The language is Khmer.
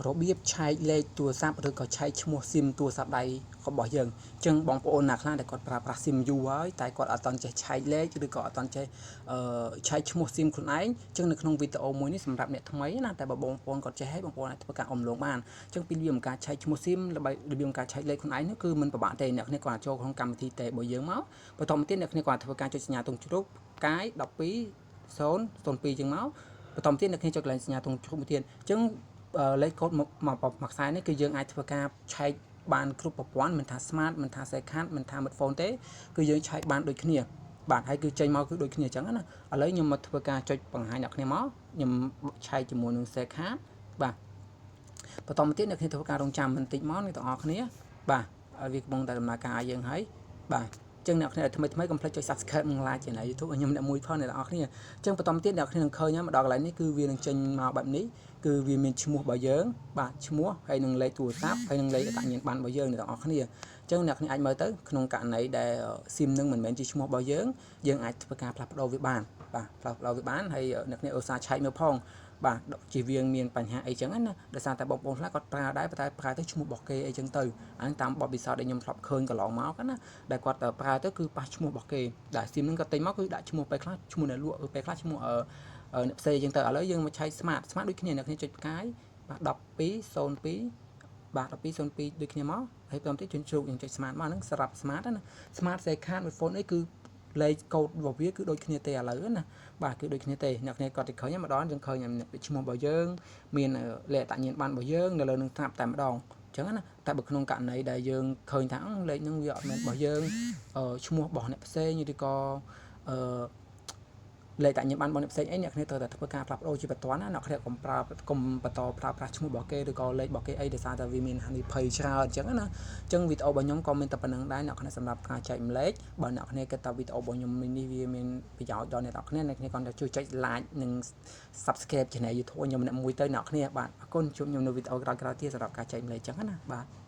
របៀបឆែកលេខទូរស័ព្ទឬក៏ឆែកឈ្មោះ SIM ទូរស័ព្ទដៃរបស់យើងអញ្ចឹងបងប្អូនណាខ្លះដែលគាត់ប្រើប្រាស់ SIM យូរហើយតែគាត់អត់តន់ចេះឆែកលេខឬក៏អត់តន់ចេះឆែកឈ្មោះ SIM ខ្លួនឯងអញ្ចឹងនៅក្នុងវីដេអូមួយនេះសម្រាប់អ្នកថ្មីណាតែបើបងប្អូនគាត់ចេះហើយបងប្អូនអាចធ្វើការអមលងបានអញ្ចឹងពីរបៀបការឆែកឈ្មោះ SIM របៀបការឆែកលេខខ្លួនឯងនោះគឺមិនពិបាកទេអ្នកគ្នាគាត់ចូលក្នុងកម្មវិធីទេរបស់យើងមកបន្តមកទៀតអ្នកគ្នាគាត់ធ្វើការចុចសញ្ញាទង់ជ្រូកផ្កាយ12002អញ្ចឹងមកបន្តមកទៀតអ្នកគ្នាចុចកន្លែងសញ្ញាទង់ជ្រូកមួយទៀតអញ្ចឹងលេខកូដមួយខ្សែនេះគឺយើងអាចធ្វើការឆែកបានគ្រប់ប្រព័ន្ធមិនថា smart មិនថា second មិនថា mid phone ទេគឺយើងឆែកបានដូចគ្នាបាទហើយគឺចេញមកគឺដូចគ្នាអញ្ចឹងណាឥឡូវខ្ញុំមកធ្វើការចុចបង្ហាញអ្នកគ្នាមកខ្ញុំឆែកជាមួយនឹង second បាទបន្តមកទៀតអ្នកគ្នាធ្វើការរងចាំបន្តិចមកអ្នកទាំងអស់គ្នាបាទឲ្យវាកំពុងតែដំណើរការឲ្យយើងហើយបាទចឹងអ្នកគ្នាថ្មីកុំភ្លេចចុច Subscribe និង Like trên YouTube ឲ្យខ្ញុំអ្នកមួយផងអ្នកទាំងអស់គ្នាចឹងបន្តមកទៀតអ្នកគ្នានឹងឃើញមកដល់កន្លែងនេះគឺវានឹងចេញមកបែបនេះគឺវាមានឈ្មោះរបស់យើងបាទឈ្មោះហើយនឹងលេខទូរស័ព្ទហើយនឹងលេខអត្តសញ្ញាណប័ណ្ណរបស់យើងអ្នកទាំងអស់គ្នាចឹងអ្នកគ្នាអាចមើលទៅក្នុងករណីដែល SIM នឹងមិនមែនជាឈ្មោះរបស់យើងអាចធ្វើការផ្លាស់ប្ដូរវាបានបាទផ្លាស់ប្ដូរវាបានហើយអ្នកគ្នាឧស្សាហ៍ឆែកមើលផងបាទជិះវាមានបញ្ហាអីចឹងណាដោយសារតែបងប្អូនខ្លះគាត់ប្រើដែរតែប្រើទៅឈ្មោះរបស់គេអីចឹងទៅអានេះតាមបទពិសោធន៍ដែលខ្ញុំធ្លាប់ឃើញកន្លងមកណាដែលគាត់ប្រើទៅគឺប៉ះឈ្មោះរបស់គេដែល SIM ហ្នឹងគាត់ទិញមកគឺដាក់ឈ្មោះពេលខ្លះឈ្មោះអ្នកលក់ពេលខ្លះឈ្មោះអ្នកផ្សេងចឹងទៅឥឡូវយើងមកឆែក smart ដូចគ្នាអ្នកគ្នាចុចផ្កាយបាទ1202បាទ1202ដូចគ្នាមកហើយបន្តទៀតជន់ជ្រូកយើងចុច smart មកហ្នឹងសម្រាប់ smart ណា smart second phone អីគឺលេខកូដរបស់វាគឺដូចគ្នាទេឥឡូវណាបាទគឺដូចគ្នាទេអ្នកគ្នាគាត់ទៅឃើញម្ដងយើងឃើញឈ្មោះរបស់យើងមានលេខអត្តសញ្ញាណប័ណ្ណរបស់យើងនៅលើនឹងស្រាប់តែម្ដងអញ្ចឹងណាតែបើក្នុងករណីដែលយើងឃើញថាលេខហ្នឹងវាអត់មែនរបស់យើងឈ្មោះរបស់អ្នកផ្សេងឬក៏លេខអត្តសញ្ញាណប័ណ្ណរបស់អ្នកផ្សេងអីអ្នកគ្នាត្រូវតែធ្វើការផ្លាស់ប្ដូរជាបន្ទាន់ណាអ្នកគ្នាកុំបន្តប្រើប្រាស់ឈ្មោះរបស់គេឬក៏លេខរបស់គេអីដោយសារតែវាមានហានិភ័យច្រើនអញ្ចឹងណាអញ្ចឹងវីដេអូរបស់ខ្ញុំក៏មានតែប៉ុណ្្នឹងដែរអ្នកគ្នាសម្រាប់ការចែកម្លែកបើអ្នកគ្នាគិតថាវីដេអូរបស់ខ្ញុំនេះវាមានប្រយោជន៍ដល់អ្នកគ្នាគាត់ជួយចុច like និង subscribe channel YouTube ខ្ញុំម្នាក់មួយទៅអ្នកគ្នាបាទអរគុណជួបខ្ញុំនៅវីដេអូក្រោយៗទៀតសម្រាប់ការចែកម្លែកអញ្ចឹងណាបាទ